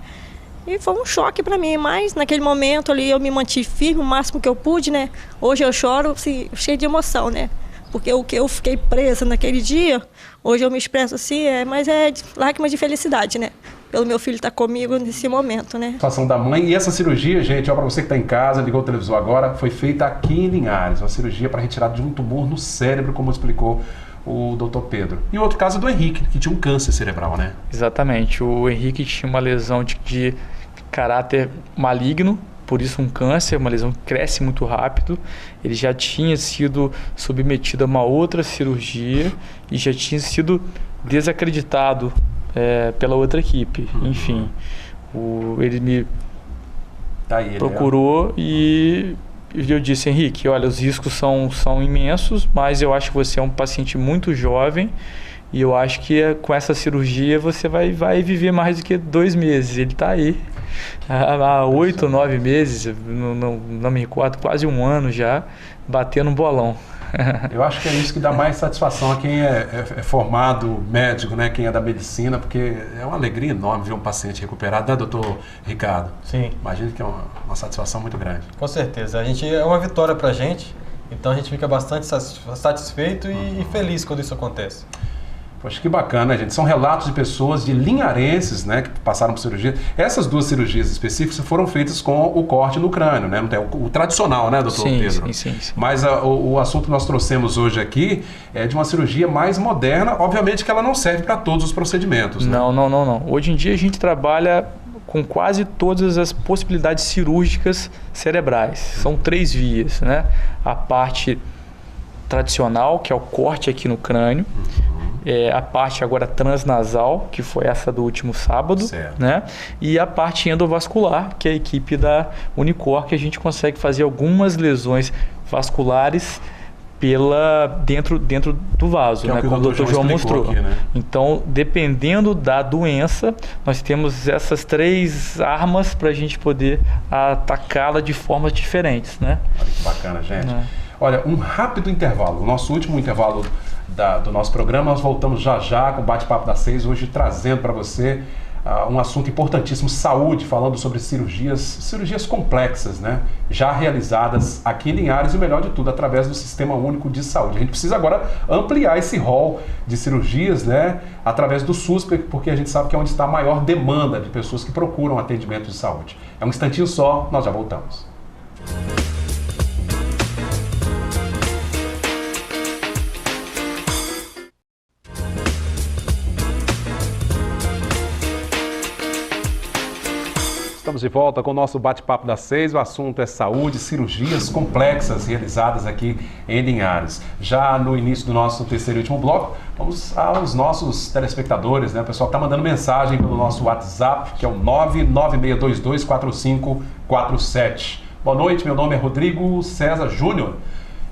Speaker 5: E foi um choque para mim, mas naquele momento ali eu me mantive firme o máximo que eu pude, né? Hoje eu choro assim, cheio de emoção, né? Porque o que eu fiquei presa naquele dia, hoje eu me expresso assim, mas é lágrimas de felicidade, né? Pelo meu filho estar comigo nesse momento, né?
Speaker 1: A situação da mãe. E essa cirurgia, gente, ó, para você que está em casa, ligou o televisor agora, foi feita aqui em Linhares. Uma cirurgia para retirada de um tumor no cérebro, como explicou o doutor Pedro. E o outro caso é do Henrique, que tinha um câncer cerebral, né?
Speaker 3: Exatamente. O Henrique tinha uma lesão de caráter maligno, por isso um câncer, uma lesão que cresce muito rápido. Ele já tinha sido submetido a uma outra cirurgia e já tinha sido desacreditado pela outra equipe. Enfim, ele me procurou e eu disse, Henrique, olha, os riscos são imensos, mas eu acho que você é um paciente muito jovem e eu acho que com essa cirurgia você vai viver mais do que 2 meses. Ele está aí há 8 ou 9 meses, não me recordo, quase 1 ano já, batendo um bolão.
Speaker 1: Eu acho que é isso que dá mais satisfação a quem é formado médico, né? Quem é da medicina, porque é uma alegria enorme ver um paciente recuperado, né, doutor Ricardo?
Speaker 4: Sim.
Speaker 1: Imagino que é uma satisfação muito grande.
Speaker 4: Com certeza. É uma vitória pra gente, então a gente fica bastante satisfeito e feliz quando isso acontece.
Speaker 1: Poxa, que bacana, gente. São relatos de pessoas, de linharenses, né, que passaram por cirurgia. Essas 2 cirurgias específicas foram feitas com o corte no crânio, né? Não tem o tradicional, né, doutor Pedro?
Speaker 3: Sim.
Speaker 1: Mas o assunto que nós trouxemos hoje aqui é de uma cirurgia mais moderna. Obviamente que ela não serve para todos os procedimentos, né?
Speaker 3: Não. Hoje em dia a gente trabalha com quase todas as possibilidades cirúrgicas cerebrais. São 3 vias, né? A parte tradicional, que é o corte aqui no crânio. A parte agora transnasal, que foi essa do último sábado, né? E a parte endovascular, que é a equipe da Unicor, que a gente consegue fazer algumas lesões vasculares dentro do vaso, né? Como o Dr. João mostrou.
Speaker 1: Aqui, né?
Speaker 3: Então, dependendo da doença, nós temos essas 3 armas para a gente poder atacá-la de formas diferentes, né?
Speaker 1: Olha que bacana, gente. Olha, um rápido intervalo, o nosso último intervalo do nosso programa. Nós voltamos já com o Bate-Papo das 6, hoje trazendo para você um assunto importantíssimo, saúde, falando sobre cirurgias complexas, né? Já realizadas aqui em Linhares e o melhor de tudo, através do Sistema Único de Saúde. A gente precisa agora ampliar esse rol de cirurgias, né? Através do SUS, porque a gente sabe que é onde está a maior demanda de pessoas que procuram atendimento de saúde. É um instantinho só, nós já voltamos. Estamos de volta com o nosso Bate-Papo das 6. O assunto é saúde, cirurgias complexas realizadas aqui em Linhares. Já no início do nosso terceiro e último bloco, vamos aos nossos telespectadores, né? O pessoal que está mandando mensagem pelo nosso WhatsApp, que é o 996224547. Boa noite, meu nome é Rodrigo César Júnior.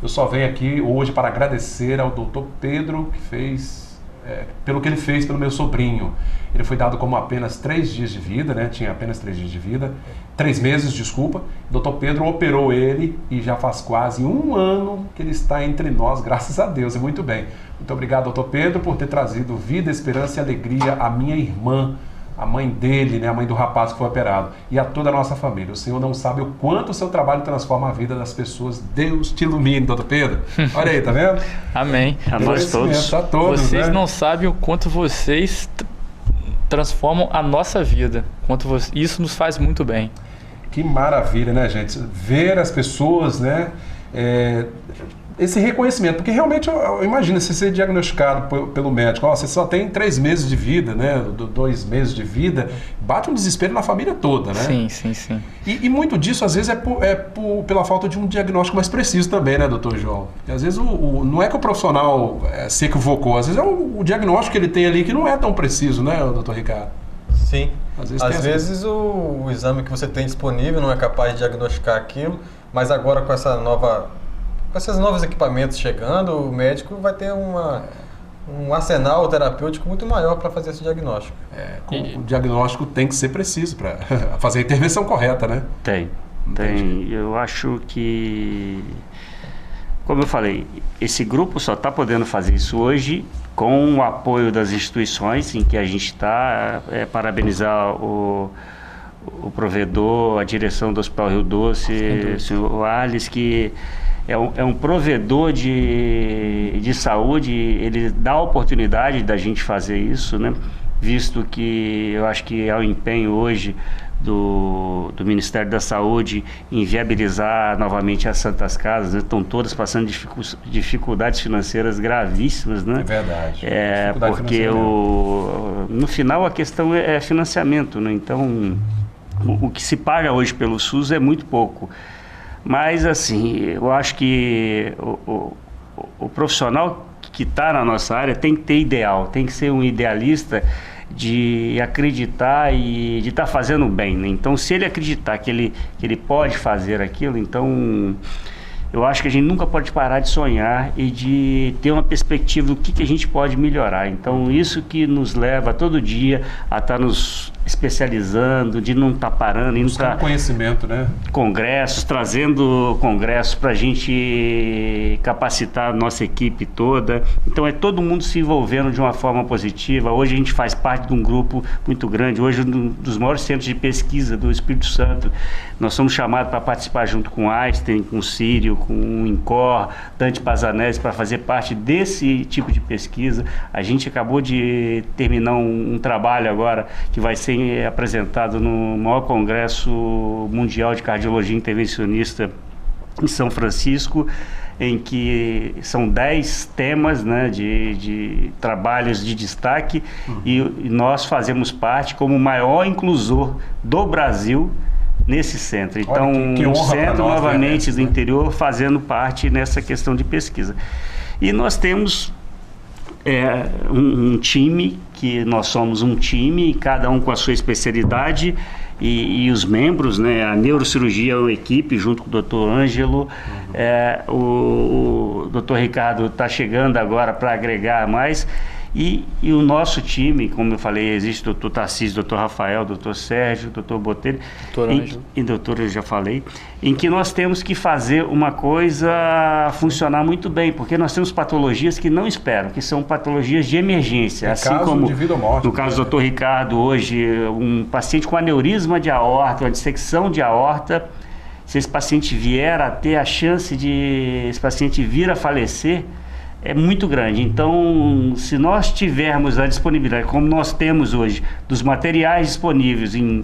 Speaker 1: Eu só venho aqui hoje para agradecer ao doutor Pedro pelo que ele fez pelo meu sobrinho. Ele foi dado como apenas 3 dias de vida, né? Tinha apenas 3 dias de vida, 3 meses, desculpa. O doutor Pedro operou ele e já faz quase 1 ano que ele está entre nós, graças a Deus, e muito bem. Muito obrigado, doutor Pedro, por ter trazido vida, esperança e alegria à minha irmã, a mãe dele, né? A mãe do rapaz que foi operado, e a toda a nossa família. O Senhor não sabe o quanto o seu trabalho transforma a vida das pessoas. Deus te ilumine, doutor Pedro. Olha aí, tá vendo?
Speaker 3: Amém.
Speaker 2: A nós todos.
Speaker 1: A todos,
Speaker 3: vocês
Speaker 1: né?
Speaker 3: não sabem o quanto vocês transformam a nossa vida. Isso nos faz muito bem.
Speaker 1: Que maravilha, né, gente? Ver as pessoas, né? Esse reconhecimento, porque realmente eu imagino você ser diagnosticado pelo médico, você só tem 3 meses de vida, né? 2 meses de vida, bate um desespero na família toda, né?
Speaker 3: Sim.
Speaker 1: E muito disso, às vezes, pela falta de um diagnóstico mais preciso também, né, doutor João? Porque, às vezes, não é que o profissional se equivocou, às vezes é o diagnóstico que ele tem ali que não é tão preciso, né, doutor Ricardo?
Speaker 4: Sim.
Speaker 1: Às vezes
Speaker 4: o exame que você tem disponível não é capaz de diagnosticar aquilo, mas agora com esses novos equipamentos chegando, o médico vai ter um arsenal terapêutico muito maior para fazer esse diagnóstico.
Speaker 1: O diagnóstico tem que ser preciso para fazer a intervenção correta, né?
Speaker 2: Tem. Eu acho que, como eu falei, esse grupo só está podendo fazer isso hoje com o apoio das instituições em que a gente está. Parabenizar o provedor, a direção do Hospital Rio Doce, o senhor Arles, que é um provedor de saúde. Ele dá a oportunidade da gente fazer isso, né? Visto que eu acho que é o empenho hoje do Ministério da Saúde em viabilizar novamente as Santas Casas, né? Estão todas passando dificuldades financeiras gravíssimas, né?
Speaker 1: É verdade.
Speaker 2: Porque no final a questão é financiamento, né? Então o que se paga hoje pelo SUS é muito pouco. Mas, assim, eu acho que o profissional que está na nossa área tem que ter ideal, tem que ser um idealista de acreditar e de estar fazendo bem, né? Então, se ele acreditar que ele pode fazer aquilo, então eu acho que a gente nunca pode parar de sonhar e de ter uma perspectiva do que a gente pode melhorar. Então, isso que nos leva todo dia a estar nos especializando, de não estar parando, indo para
Speaker 1: conhecimento, né?
Speaker 2: Congressos, trazendo congressos para a gente capacitar a nossa equipe toda. Então, é todo mundo se envolvendo de uma forma positiva. Hoje a gente faz parte de um grupo muito grande, hoje um dos maiores centros de pesquisa do Espírito Santo. Nós somos chamados para participar junto com o Einstein, com o Sírio, com o INCOR, Dante Pazanese, para fazer parte desse tipo de pesquisa. A gente acabou de terminar um trabalho agora que vai ser apresentado no maior congresso mundial de cardiologia intervencionista em São Francisco, em que são 10 temas, né, de trabalhos de destaque, e nós fazemos parte como o maior inclusor do Brasil nesse centro. Então, um centro novamente do interior fazendo parte nessa questão de pesquisa. E nós temos um time, que nós somos um time, cada um com a sua especialidade, e os membros, né? A neurocirurgia é uma equipe junto com o Dr. Ângelo, o Dr. Ricardo está chegando agora para agregar mais. E o nosso time, como eu falei, existe o Dr. Tarcísio, o Dr. Rafael, o Dr. Sérgio, o Dr. Botelho, e doutor, eu já falei, em que nós temos que fazer uma coisa funcionar muito bem, porque nós temos patologias que não esperam, que são patologias de emergência. Assim como
Speaker 1: de vida ou morte,
Speaker 2: no caso do Dr. Ricardo, hoje, um paciente com aneurisma de aorta, uma dissecção de aorta, se esse paciente vier a ter a chance de esse paciente vir a falecer, é muito grande. Então, se nós tivermos a disponibilidade, como nós temos hoje, dos materiais disponíveis, em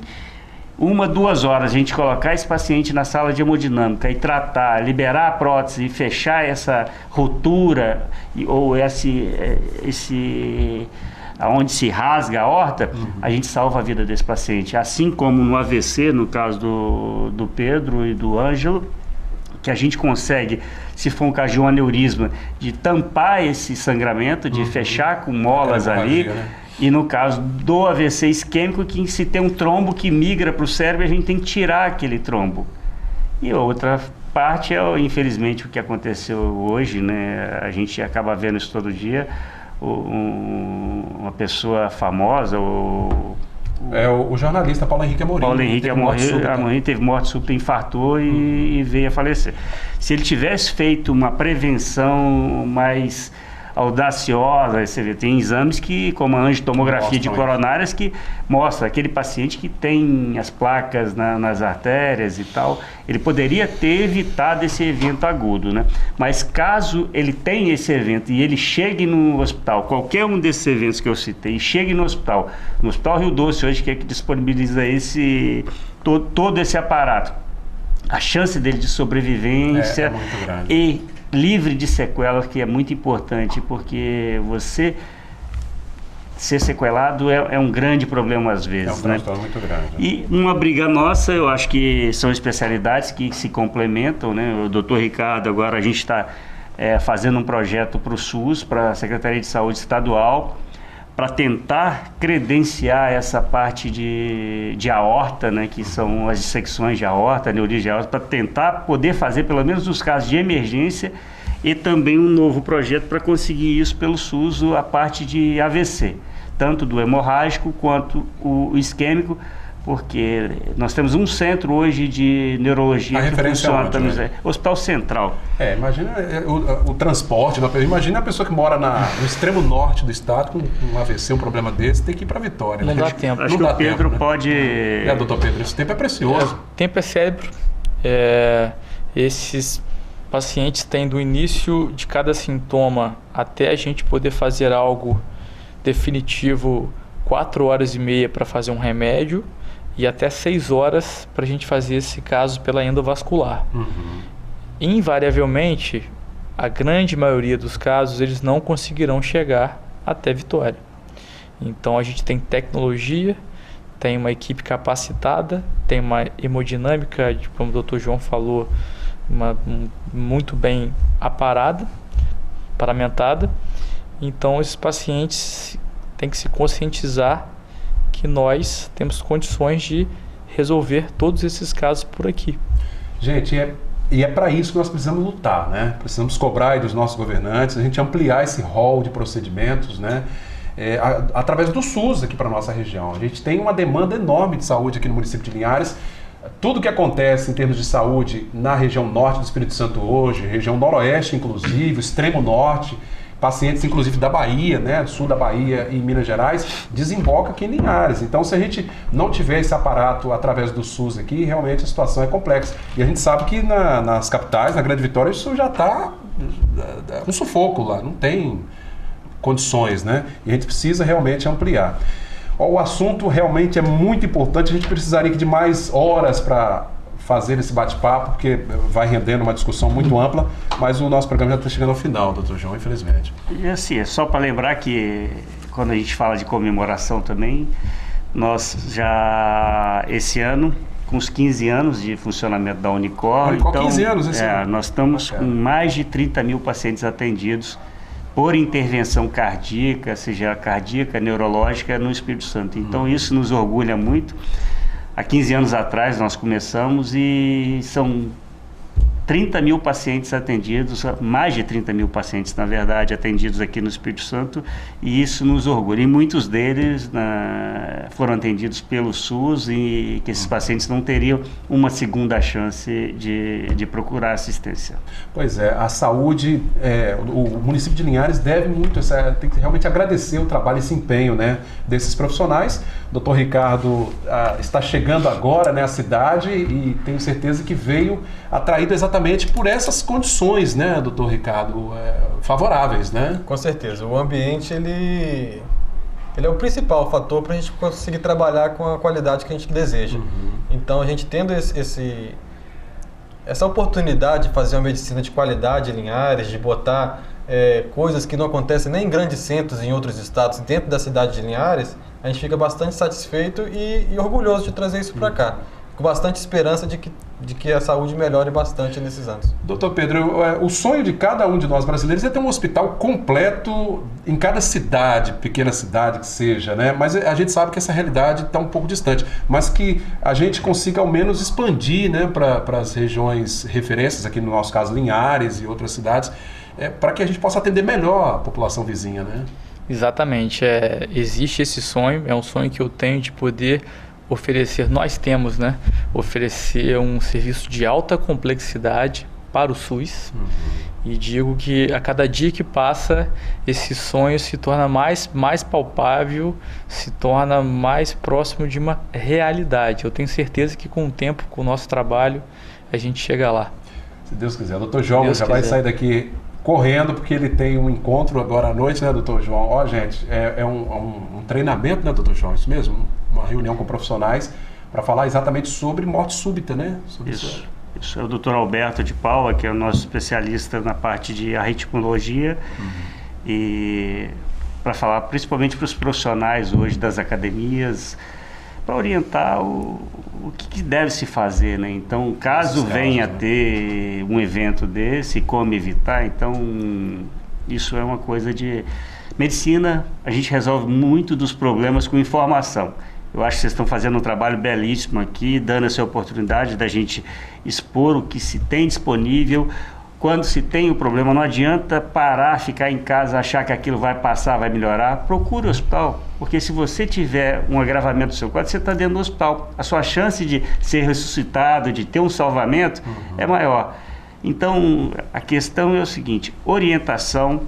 Speaker 2: 1, 2 horas, a gente colocar esse paciente na sala de hemodinâmica e tratar, liberar a prótese e fechar essa rotura, ou aonde se rasga a aorta, a gente salva a vida desse paciente. Assim como no AVC, no caso do Pedro e do Ângelo, que a gente consegue, se for um caso de um aneurisma, de tampar esse sangramento, de fechar com molas ali, né? E no caso do AVC isquêmico, que se tem um trombo que migra para o cérebro, a gente tem que tirar aquele trombo. E a outra parte é, infelizmente, o que aconteceu hoje, né? A gente acaba vendo isso todo dia, uma pessoa famosa,
Speaker 1: o jornalista Paulo Henrique Amorim.
Speaker 2: Paulo Henrique Amorim teve morte súbita, infartou e veio a falecer. Se ele tivesse feito uma prevenção mais audaciosa. Você vê, tem exames que, como a angiotomografia de coronárias, que mostra aquele paciente que tem as placas nas artérias e tal, ele poderia ter evitado esse evento agudo, né? Mas caso ele tenha esse evento e ele chegue no hospital, qualquer um desses eventos que eu citei, e chegue no Hospital Rio Doce hoje, que é que disponibiliza todo esse aparato, a chance dele de sobrevivência
Speaker 1: é muito grande.
Speaker 2: E livre de sequelas, que é muito importante, porque você ser sequelado é um grande problema às vezes.
Speaker 1: É um transtorno muito grande.
Speaker 2: E uma briga nossa, eu acho que são especialidades que se complementam, né? O doutor Ricardo, agora a gente está fazendo um projeto para o SUS, para a Secretaria de Saúde Estadual, para tentar credenciar essa parte de aorta, né, que são as dissecções de aorta, aneurisma de aorta, para tentar poder fazer, pelo menos nos casos de emergência, e também um novo projeto para conseguir isso pelo SUS, a parte de AVC, tanto do hemorrágico quanto o isquêmico, porque nós temos um centro hoje de neurologia que funciona também, né? Hospital Central.
Speaker 1: Imagina o transporte, imagina a pessoa que mora no extremo norte do estado com um AVC, um problema desse, tem que ir para Vitória.
Speaker 3: Não dá tempo.
Speaker 2: Acho que o Pedro pode...
Speaker 1: doutor Pedro, esse tempo é precioso.
Speaker 3: Tempo é cérebro. Esses pacientes têm do início de cada sintoma até a gente poder fazer algo definitivo 4 horas e meia para fazer um remédio e até 6 horas para a gente fazer esse caso pela endovascular. Invariavelmente, a grande maioria dos casos, eles não conseguirão chegar até Vitória. Então a gente tem tecnologia, tem uma equipe capacitada, tem uma hemodinâmica, como o Dr. João falou, muito bem paramentada. Então esses pacientes têm que se conscientizar que nós temos condições de resolver todos esses casos por aqui.
Speaker 1: Gente, é para isso que nós precisamos lutar, né? Precisamos cobrar aí dos nossos governantes, a gente ampliar esse rol de procedimentos, né? Através do SUS aqui para a nossa região. A gente tem uma demanda enorme de saúde aqui no município de Linhares. Tudo que acontece em termos de saúde na região norte do Espírito Santo hoje, região noroeste inclusive, o extremo norte, pacientes inclusive da Bahia, né, sul da Bahia e Minas Gerais, desemboca aqui em Linhares. Então, se a gente não tiver esse aparato através do SUS aqui, realmente a situação é complexa. E a gente sabe que nas capitais, na Grande Vitória, isso já está um sufoco lá, não tem condições, né? E a gente precisa realmente ampliar. O assunto realmente é muito importante, a gente precisaria de mais horas para fazer esse bate-papo, porque vai rendendo uma discussão muito ampla, mas o nosso programa já está chegando ao final, doutor João, infelizmente.
Speaker 2: E assim, é só para lembrar que quando a gente fala de comemoração também, nós já, esse ano, com os 15 anos de funcionamento da Unicor,
Speaker 1: então, 15 anos esse ano.
Speaker 2: Nós estamos com mais de 30 mil pacientes atendidos por intervenção cardíaca, seja cardíaca, neurológica, no Espírito Santo. Então isso nos orgulha muito. Há 15 anos atrás nós começamos e são 30 mil pacientes atendidos, mais de 30 mil pacientes, na verdade, atendidos aqui no Espírito Santo, e isso nos orgulha. E muitos deles foram atendidos pelo SUS e que esses pacientes não teriam uma segunda chance de procurar assistência.
Speaker 1: Pois é, a saúde, o município de Linhares deve muito, tem que realmente agradecer o trabalho e esse empenho, né, desses profissionais. O Dr. Ricardo está chegando agora, né, à cidade e tenho certeza que veio atraído exatamente por essas condições, né, doutor Ricardo, favoráveis, né? Com certeza. O ambiente, ele é o principal fator para a gente conseguir trabalhar com a qualidade que a gente deseja. Então, a gente tendo essa oportunidade de fazer uma medicina de qualidade em Linhares, de botar coisas que não acontecem nem em grandes centros em outros estados, dentro da cidade de Linhares, a gente fica bastante satisfeito e orgulhoso de trazer isso para cá. Com bastante esperança de que a saúde melhore bastante nesses anos. Doutor Pedro, o sonho de cada um de nós brasileiros é ter um hospital completo em cada cidade, pequena cidade que seja, né? Mas a gente sabe que essa realidade está um pouco distante, mas que a gente consiga ao menos expandir, né, para as regiões referências, aqui no nosso caso Linhares e outras cidades, para que a gente possa atender melhor a população vizinha, né? Exatamente, existe esse sonho, é um sonho que eu tenho de poder oferecer, nós temos, né, oferecer um serviço de alta complexidade
Speaker 3: para o SUS. E digo que a cada dia que passa, esse sonho se torna mais palpável, se torna mais próximo de uma realidade. Eu tenho certeza que com o tempo, com o nosso trabalho, a gente chega lá.
Speaker 1: Se Deus quiser. O doutor João já vai sair daqui correndo, porque ele tem um encontro agora à noite, né, doutor João? Ó, gente, é um treinamento, né, doutor João? Isso mesmo? Uma reunião com profissionais para falar exatamente sobre morte súbita, né? Sobre
Speaker 2: isso é o doutor Alberto de Paula, que é o nosso especialista na parte de arritmologia, e para falar principalmente para os profissionais hoje das academias, para orientar o que deve se fazer, né? Então, caso venha a ter um evento desse, como evitar, então isso é uma coisa de medicina. A gente resolve muito dos problemas com informação. Eu acho que vocês estão fazendo um trabalho belíssimo aqui, dando essa oportunidade da gente expor o que se tem disponível. Quando se tem o problema, não adianta parar, ficar em casa, achar que aquilo vai passar, vai melhorar. Procure o hospital, porque se você tiver um agravamento do seu quadro, você está dentro do hospital. A sua chance de ser ressuscitado, de ter um salvamento, é maior. Então, a questão é o seguinte: orientação,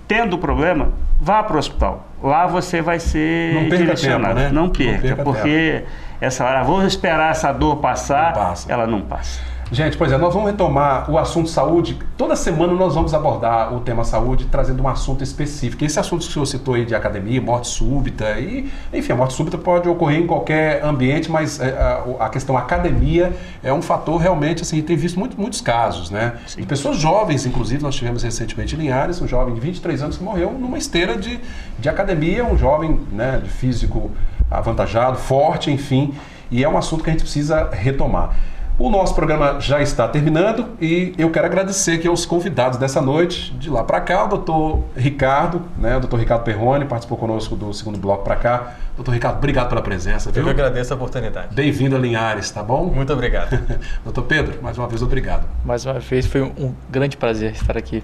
Speaker 2: tendo o problema, vá para o hospital. Lá você vai ser direcionado.
Speaker 1: Tempo, né?
Speaker 2: Não perca, porque essa hora, vou esperar essa dor passar, ela não passa.
Speaker 1: Gente, pois é, nós vamos retomar o assunto saúde. Toda semana nós vamos abordar o tema saúde, trazendo um assunto específico. Esse assunto que o senhor citou aí de academia, morte súbita, e enfim, a morte súbita pode ocorrer em qualquer ambiente, mas a questão academia é um fator realmente, assim, tem visto muitos casos, né? Sim. De pessoas jovens, inclusive, nós tivemos recentemente em Linhares, um jovem de 23 anos que morreu numa esteira de academia, um jovem, né, de físico avantajado, forte, enfim, e é um assunto que a gente precisa retomar. O nosso programa já está terminando e eu quero agradecer aqui aos convidados dessa noite. De lá para cá, o doutor Ricardo, né? O doutor Ricardo Perrone participou conosco do segundo bloco para cá. Doutor Ricardo, obrigado pela presença.
Speaker 4: Eu que agradeço a oportunidade.
Speaker 1: Bem-vindo a Linhares, tá bom?
Speaker 4: Muito obrigado.
Speaker 1: Doutor Pedro, mais uma vez, obrigado.
Speaker 3: Mais uma vez, foi um grande prazer estar aqui.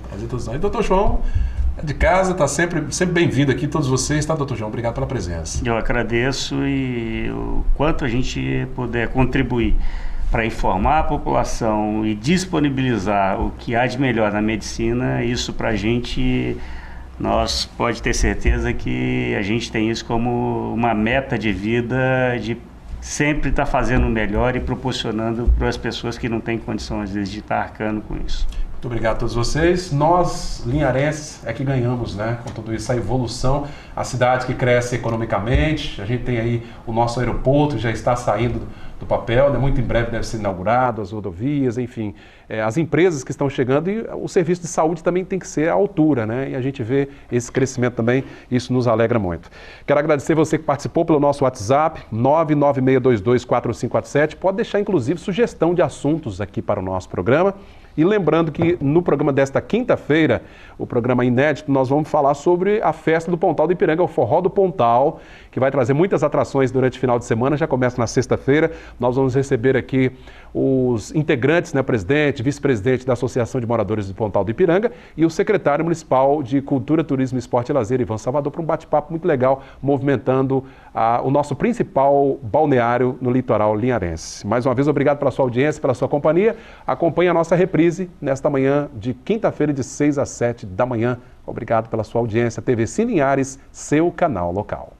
Speaker 1: E doutor João, de casa, está sempre bem-vindo aqui, todos vocês, tá, doutor João? Obrigado pela presença.
Speaker 2: Eu agradeço, e o quanto a gente puder contribuir para informar a população e disponibilizar o que há de melhor na medicina, isso para a gente, nós pode ter certeza que a gente tem isso como uma meta de vida, de sempre estar fazendo o melhor e proporcionando para as pessoas que não têm condição, às vezes, de estar arcando com isso.
Speaker 1: Muito obrigado a todos vocês. Nós, linharenses, é que ganhamos, né? Com tudo isso, a evolução, a cidade que cresce economicamente, a gente tem aí o nosso aeroporto, já está saindo do papel, né? Muito em breve deve ser inaugurado, as rodovias, enfim, as empresas que estão chegando, e o serviço de saúde também tem que ser à altura, né? E a gente vê esse crescimento também, isso nos alegra muito. Quero agradecer você que participou pelo nosso WhatsApp, 996224547, pode deixar inclusive sugestão de assuntos aqui para o nosso programa. E lembrando que no programa desta quinta-feira, o programa inédito, nós vamos falar sobre a festa do Pontal do Ipiranga, o Forró do Pontal, que vai trazer muitas atrações durante o final de semana, já começa na sexta-feira. Nós vamos receber aqui os integrantes, né, presidente, vice-presidente da Associação de Moradores do Pontal do Ipiranga e o secretário municipal de Cultura, Turismo, Esporte e Lazer, Ivan Salvador, para um bate-papo muito legal, movimentando o nosso principal balneário no litoral linharense. Mais uma vez, obrigado pela sua audiência, pela sua companhia. Acompanhe a nossa reprise nesta manhã de quinta-feira, de 6 às 7 da manhã. Obrigado pela sua audiência. TV Cine Linhares, seu canal local.